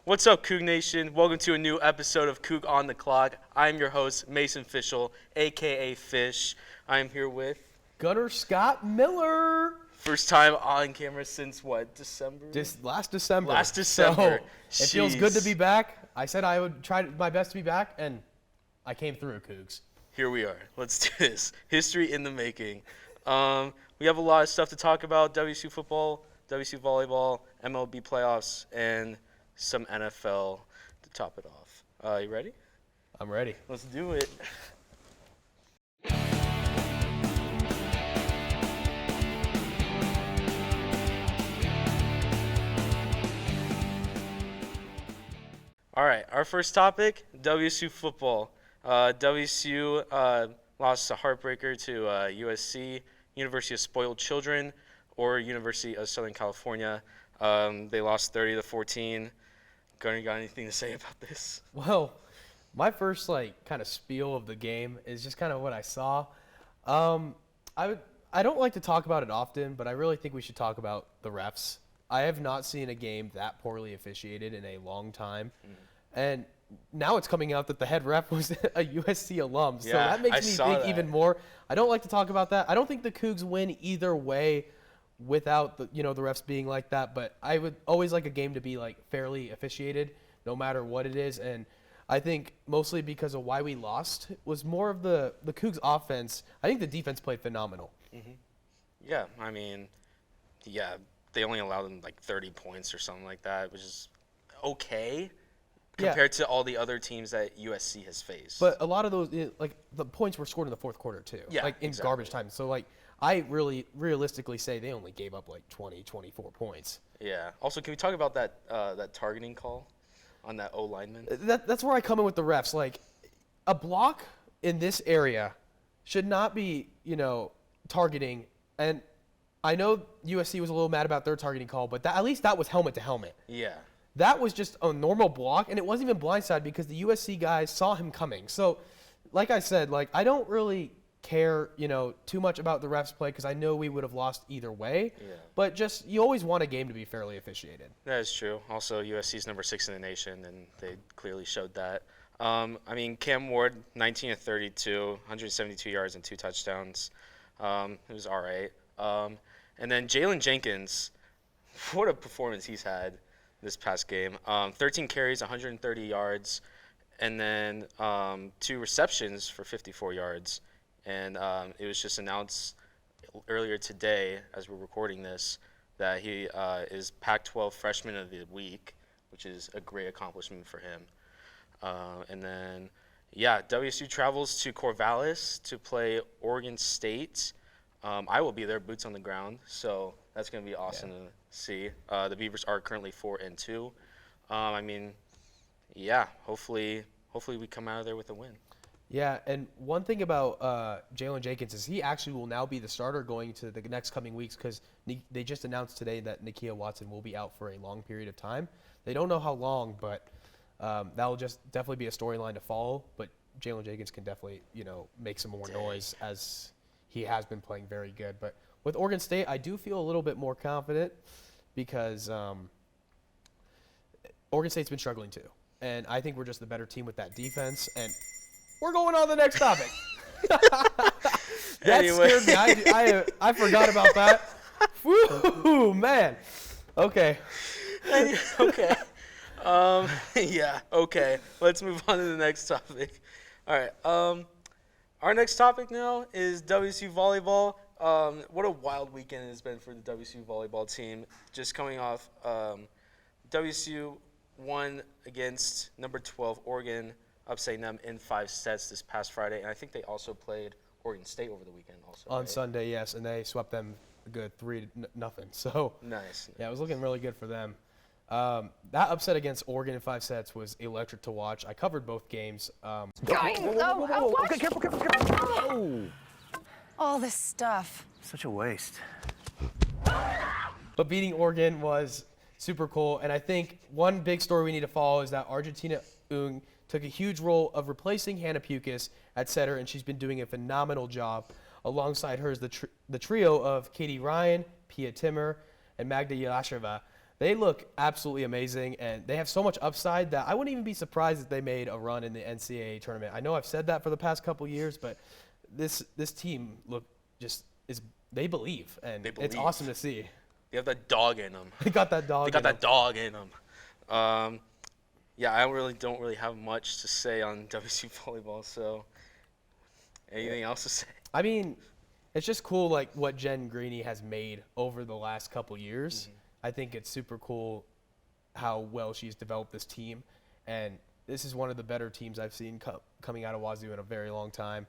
What's up, Coug Nation? Welcome to a new episode of Coug on the Clock. I'm your host, Mason Fishel, a.k.a. Fish. I'm here with... Gunner Scott Miller. First time on camera since, December? Just last December. Last December. So, it feels good to be back. I said I would try my best to be back, and I came through, Cougs. Here we are. Let's do this. History in the making. We have a lot of stuff to talk about. WSU Football, WSU Volleyball, MLB Playoffs, and some NFL to top it off. You ready? I'm ready. Let's do it. All right, our first topic, WSU Football. WSU lost a heartbreaker to USC, University of Spoiled Children, or University of Southern California. They lost 30-14. Gunner, you got anything to say about this? Well, my first kind of spiel of the game is just kind of what I saw. I don't like to talk about it often, but I really think we should talk about the refs. I have not seen a game that poorly officiated in a long time. And now it's coming out that the head ref was a USC alum. So that makes me think even more. I don't like to talk about that. I don't think the Cougs win either way without the refs being like that. But I would always like a game to be fairly officiated no matter what it is. And I think mostly because of why we lost was more of the Cougs offense. I think the defense played phenomenal. Mm-hmm. Yeah, I mean, they only allowed them 30 points or something like that, which is okay. Compared to all the other teams that USC has faced. But a lot of those, the points were scored in the fourth quarter, too. Yeah, in garbage time. So, I really realistically say they only gave up 20, 24 points. Yeah. Also, can we talk about that targeting call on that O lineman? That's where I come in with the refs. A block in this area should not be, targeting. And I know USC was a little mad about their targeting call, but at least that was helmet to helmet. Yeah. That was just a normal block, and it wasn't even blindside because the USC guys saw him coming. So, like I said, I don't really care, too much about the refs' play because I know we would have lost either way. Yeah. But just you always want a game to be fairly officiated. That is true. Also, USC's number 6 in the nation, and they clearly showed that. Cam Ward, 19 of 32, 172 yards and 2 touchdowns. It was all right. And then Jalen Jenkins, what a performance he's had this past game. 13 carries, 130 yards, and then 2 receptions for 54 yards. And it was just announced earlier today, as we're recording this, that he is Pac-12 Freshman of the Week, which is a great accomplishment for him. And then, WSU travels to Corvallis to play Oregon State. I will be there, boots on the ground, so that's going to be awesome to see. The Beavers are currently 4-2. Hopefully we come out of there with a win. Yeah, and one thing about Jalen Jenkins is he actually will now be the starter going to the next coming weeks because they just announced today that Nakia Watson will be out for a long period of time. They don't know how long, but that will just definitely be a storyline to follow. But Jalen Jenkins can definitely, make some more noise as he has been playing very good. But with Oregon State, I do feel a little bit more confident because Oregon State's been struggling too. And I think we're just the better team with that defense. And we're going on to the next topic. That scared me. I forgot about that. Woo, man. Okay. Okay. Okay. Let's move on to the next topic. All right. Our next topic now is WSU Volleyball. What a wild weekend it has been for the WSU Volleyball team. Just coming off, WSU won against number 12 Oregon, upsetting them in 5 sets this past Friday. And I think they also played Oregon State over the weekend also. On Sunday, yes, and they swept them a good 3-0. So nice. Yeah, it was looking really good for them. That upset against Oregon in 5 sets was electric to watch. I covered both games. Okay, careful. All this stuff. Such a waste. But beating Oregon was super cool. And I think one big story we need to follow is that Argentina Ung took a huge role of replacing Hannah Pukas at setter, and she's been doing a phenomenal job. Alongside her is the trio of Katie Ryan, Pia Timmer, and Magda Yelasheva. They look absolutely amazing, and they have so much upside that I wouldn't even be surprised if they made a run in the NCAA tournament. I know I've said that for the past couple years, but this team they believe, and it's awesome to see. They have that dog in them. They got that dog. They got that dog in them. Yeah, I don't really have much to say on WSU volleyball. So, anything else to say? I mean, it's just cool, like what Jen Greeny has made over the last couple years. Mm-hmm. I think it's super cool how well she's developed this team, and this is one of the better teams I've seen coming out of Wazzu in a very long time,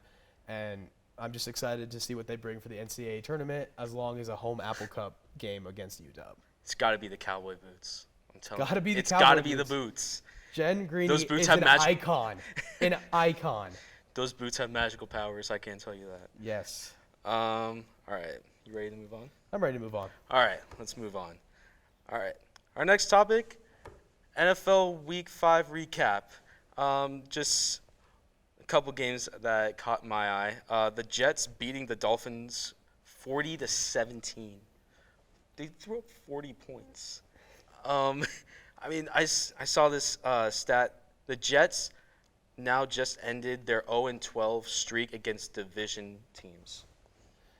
and I'm just excited to see what they bring for the NCAA tournament, as long as a home Apple Cup game against UW. It's got to be the cowboy boots. I'm telling you. It's got to be the boots. Jen Greeny Those boots is have an icon. An icon. Those boots have magical powers. I can't tell you that. Yes. All right. You ready to move on? I'm ready to move on. All right. Let's move on. All right. Our next topic, NFL Week 5 recap. Just a couple games that caught my eye. The Jets beating the Dolphins 40-17. They threw up 40 points. I mean, I saw this stat. The Jets now just ended their 0-12 streak against division teams.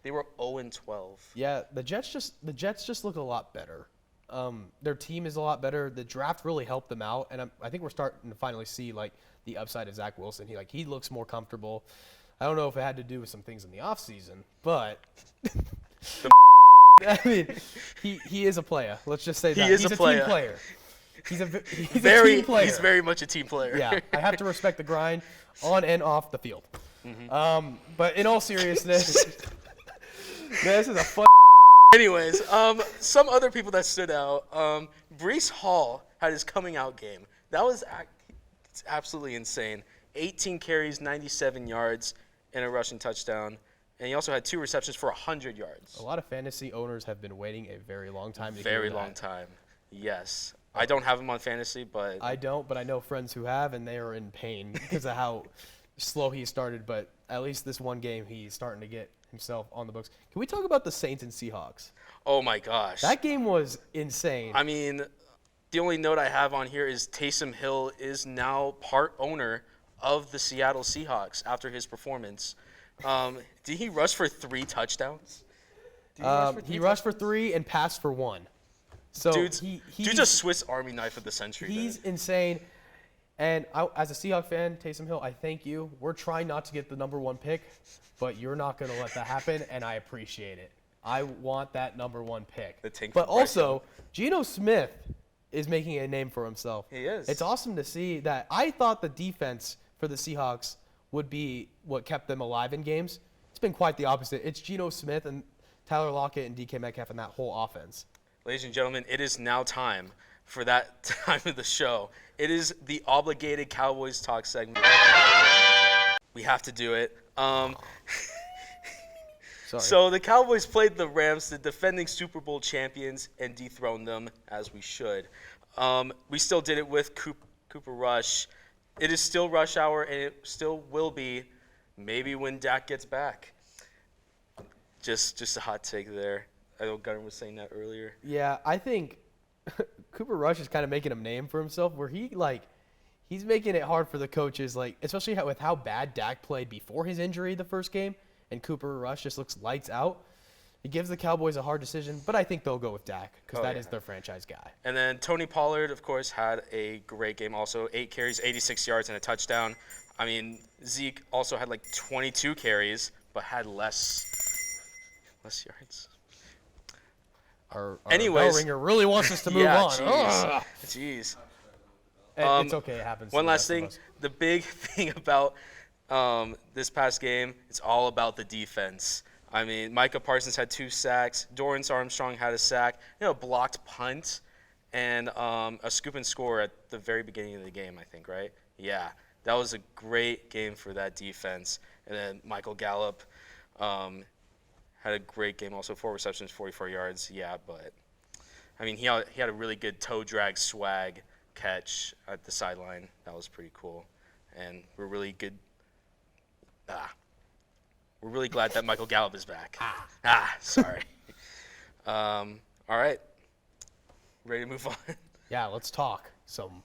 They were 0-12. Yeah, the Jets just look a lot better. Their team is a lot better. The draft really helped them out, and I think we're starting to finally see like the upside of Zach Wilson. He looks more comfortable. I don't know if it had to do with some things in the offseason, but I mean, he is a player. Let's just say that He's a player. team player. He's a Very, team player. he's very much a team player. Yeah, I have to respect the grind on and off the field. But in all seriousness, this is a fun. Anyways, some other people that stood out. Breece Hall had his coming out game. That was it's absolutely insane. 18 carries, 97 yards, and a rushing touchdown. And he also had 2 receptions for 100 yards. A lot of fantasy owners have been waiting a very long time to Very hear long that. time. Yes. I don't have him on fantasy, but I don't, but I know friends who have, and they are in pain because of how slow he started. But at least this one game, he's starting to get himself on the books. Can we talk about the Saints and Seahawks? oh my gosh. That game was insane. I mean, the only note I have on here is Taysom Hill is now part owner of the Seattle Seahawks after his performance. Did he rush for 3 touchdowns? He rushed for 3 and passed for 1. So Dude's a Swiss Army knife of the century. He's insane. And as a Seahawks fan, Taysom Hill, I thank you. We're trying not to get the number 1 pick, but you're not going to let that happen, and I appreciate it. I want that number 1 pick. The tank But for Bryce also, Geno Smith is making a name for himself. He is. It's awesome to see that. I thought the defense for the Seahawks would be what kept them alive in games. It's been quite the opposite. It's Geno Smith and Tyler Lockett and DK Metcalf and that whole offense. Ladies and gentlemen, it is now time for that time of the show. It is the obligated Cowboys talk segment. We have to do it. Sorry. So the Cowboys played the Rams, the defending Super Bowl champions, and dethroned them, as we should. We still did it with Cooper Rush. It is still rush hour, and it still will be, maybe when Dak gets back. Just a hot take there. I know Gunnar was saying that earlier. Yeah, I think Cooper Rush is kind of making a name for himself where he's making it hard for the coaches, especially with how bad Dak played before his injury the first game, and Cooper Rush just looks lights out. It gives the Cowboys a hard decision, but I think they'll go with Dak because that is their franchise guy. And then Tony Pollard, of course, had a great game also. 8 carries, 86 yards, and a touchdown. I mean, Zeke also had 22 carries, but had less yards. Our Anyways, bell ringer really wants us to move on. Jeez. It's okay. It happens. One last thing. The big thing about this past game, it's all about the defense. I mean, Micah Parsons had 2 sacks. Dorrance Armstrong had a sack. Blocked punt, and a scoop and score at the very beginning of the game, I think, right? Yeah. That was a great game for that defense. And then Michael Gallup had a great game also, 4 receptions, 44 yards. Yeah, but, I mean, he had a really good toe drag swag catch at the sideline. That was pretty cool. And we're really good. We're really glad that Michael Gallup is back. Sorry. All right. Ready to move on? Yeah, let's talk some.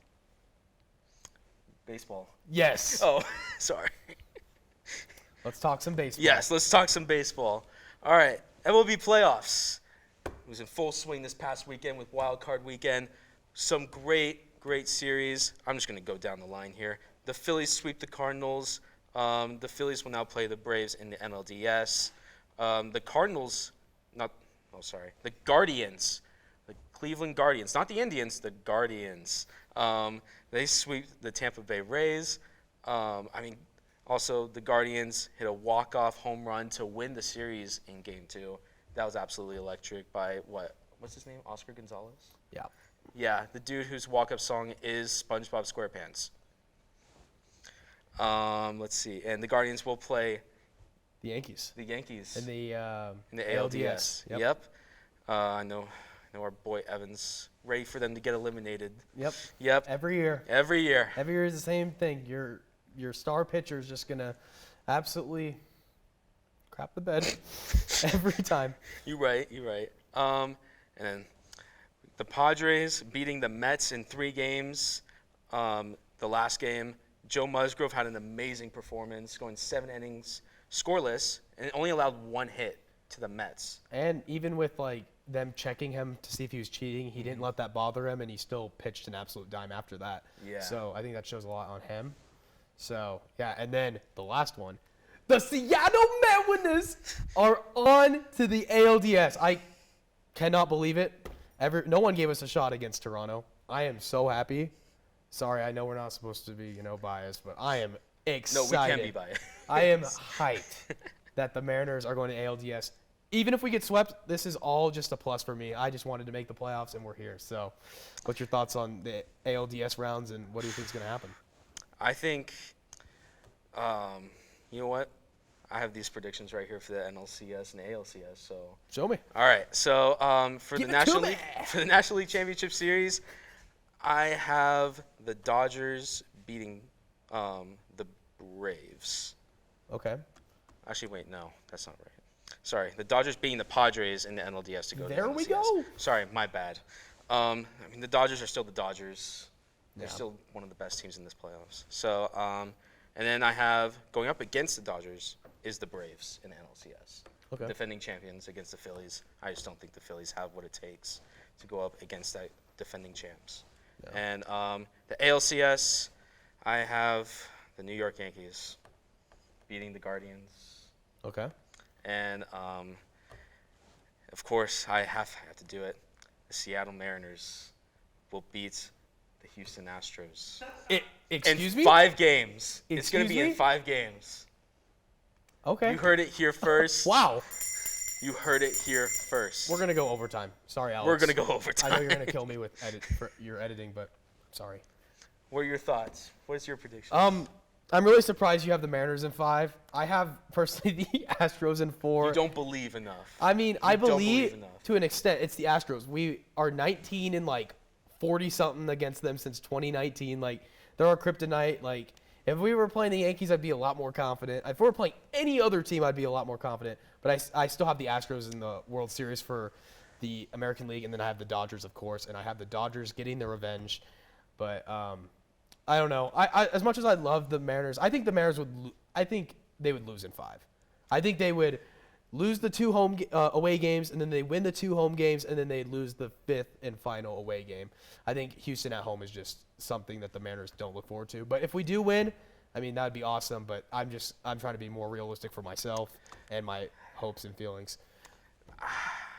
Baseball. Yes. Oh, sorry. Let's talk some baseball. Yes, let's talk some baseball. All right, MLB Playoffs. It was in full swing this past weekend with Wild Card Weekend. Some great series. I'm just going to go down the line here. The Phillies sweep the Cardinals. The Phillies will now play the Braves in the NLDS. The Guardians, the Cleveland Guardians, not the Indians, the Guardians. They sweep the Tampa Bay Rays. Also, the Guardians hit a walk-off home run to win the series in Game 2. That was absolutely electric by, what's his name, Oscar Gonzalez? Yeah. Yeah, the dude whose walk-up song is SpongeBob SquarePants. Let's see. And the Guardians will play The Yankees. the Yankees In the ALDS. Yep. Yep. I know our boy Evans ready for them to get eliminated. Yep. Every year. Every year. Every year is the same thing. Your star pitcher is just gonna absolutely crap the bed every time. You're right. And then the Padres beating the Mets in 3 games. The last game, Joe Musgrove had an amazing performance, going 7 innings, scoreless, and only allowed 1 hit to the Mets. And even with them checking him to see if he was cheating, he didn't let that bother him, and he still pitched an absolute dime after that. Yeah. So I think that shows a lot on him. So yeah, and then the last one, the Seattle Mariners are on to the ALDS. I cannot believe it. No one gave us a shot against Toronto. I am so happy. Sorry, I know we're not supposed to be, biased, but I am excited. No, we can't be biased. I am hyped that the Mariners are going to ALDS. Even if we get swept, this is all just a plus for me. I just wanted to make the playoffs, and we're here. So what's your thoughts on the ALDS rounds, and what do you think is going to happen? I think, you know what? I have these predictions right here for the NLCS and ALCS. So Show me. all right. So for Give the it to National me. League, for the National League Championship Series, I have the Dodgers beating the Braves. Okay. Actually, wait, no, that's not right. Sorry, the Dodgers beating the Padres in the NLDS to go. There to we NLCS. go. Sorry, my bad. The Dodgers are still the Dodgers. They're Yeah. still one of the best teams in this playoffs. So, and then I have going up against the Dodgers is the Braves in the NLCS. Okay. Defending champions against the Phillies. I just don't think the Phillies have what it takes to go up against that defending champs. Yeah. And the ALCS, I have the New York Yankees beating the Guardians. Okay. And, of course, I have to do it. The Seattle Mariners will beat the Houston Astros. Excuse in me? 5 games. It's going to Excuse be me? in 5 games. Okay. You heard it here first. Wow. You heard it here first. We're going to go overtime. Sorry, Alex. We're going to go overtime. I know you're going to kill me with your editing, but sorry. What are your thoughts? What is your prediction? I'm really surprised you have the Mariners in 5. I have personally the Astros in 4. You don't believe enough. I mean, I don't believe enough. to an extent it's the Astros. We are 19 and 40 something against them since 2019. They're our kryptonite. If we were playing the Yankees, I'd be a lot more confident. If we were playing any other team, I'd be a lot more confident. But I still have the Astros in the World Series for the American League, and then I have the Dodgers, of course, and I have the Dodgers getting their revenge. But I don't know. I as much as I love the Mariners, I think the Mariners they would lose in 5. I think they would lose the 2 away games, and then they win the 2 home games, and then they lose the 5th and final away game. I think Houston at home is just something that the Mariners don't look forward to. But if we do win, I mean, that would be awesome. But I'm trying to be more realistic for myself and my hopes and feelings.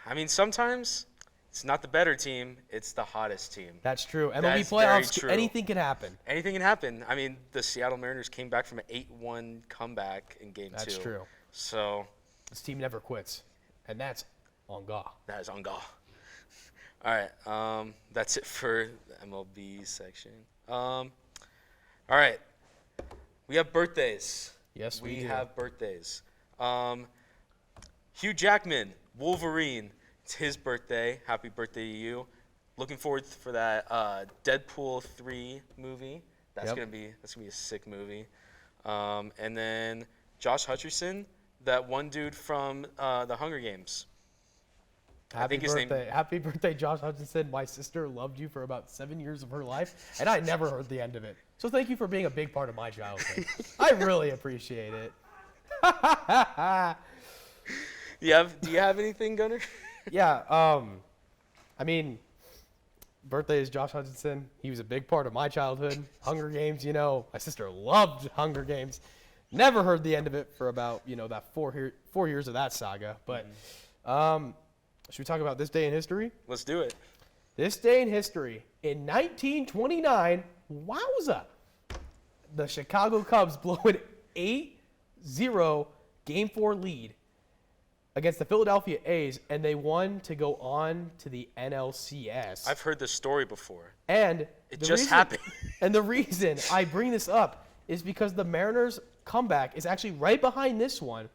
I mean, sometimes it's not the better team, it's the hottest team. That's true. MLB That's very playoffs, true. anything can happen. Anything can happen. I mean, the Seattle Mariners came back from an 8-1 comeback in Game 2. That's true. So This team never quits, and that's on God. that is on God. All right, that's it for the MLB section. All right, we have birthdays. Yes, we We do. have birthdays. Hugh Jackman, Wolverine. It's his birthday. Happy birthday to you. Looking forward for that Deadpool 3 movie. That's Yep. gonna be a sick movie. And then Josh Hutcherson, that one dude from the Hunger Games. I think his name. Happy birthday, Josh Hutchinson. My sister loved you for about 7 years of her life, and I never heard the end of it. So thank you for being a big part of my childhood. I really appreciate it. Do you have anything, Gunnar? Yeah. I mean, birthday is Josh Hutchinson. He was a big part of my childhood. Hunger Games, my sister loved Hunger Games. Never heard the end of it for about, that 4 years of that saga. But should we talk about this day in history? Let's do it. This day in history, in 1929, wowza, the Chicago Cubs blow an 8-0 Game 4 lead against the Philadelphia A's, and they won to go on to the NLCS. I've heard this story before. And it just happened. And the reason I bring this up is because the Mariners' comeback is actually right behind this one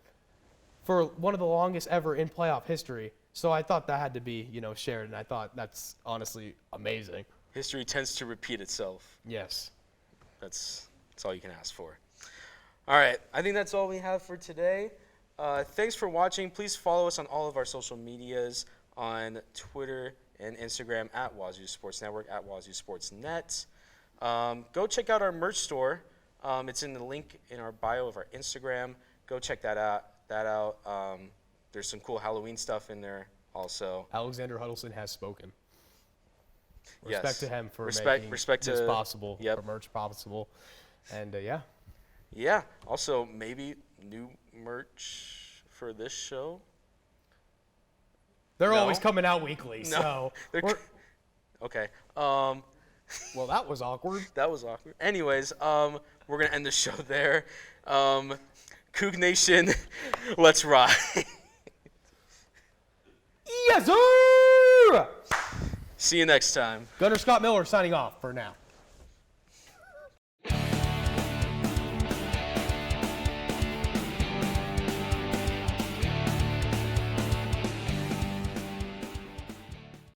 for one of the longest ever in playoff history. So I thought that had to be, shared, and I thought that's honestly amazing. History tends to repeat itself. Yes. That's all you can ask for. All right, I think that's all we have for today. Thanks for watching. Please follow us on all of our social medias on Twitter and Instagram at Wazzu Sports Network, at Wazzu Sports Net. Go check out our merch store. It's in the link in our bio of our Instagram. Go check that out. There's some cool Halloween stuff in there also. Alexander Huddleston has spoken. Yes. Respect to him for making this possible, for merch possible. And, yeah. Yeah. Also, maybe new merch for this show. They're always coming out weekly, no. so. Okay. Well, that was awkward. That was awkward. Anyways, we're going to end the show there. Coug Nation, let's ride. Yes, sir! See you next time. Gunnar Scott Miller signing off for now.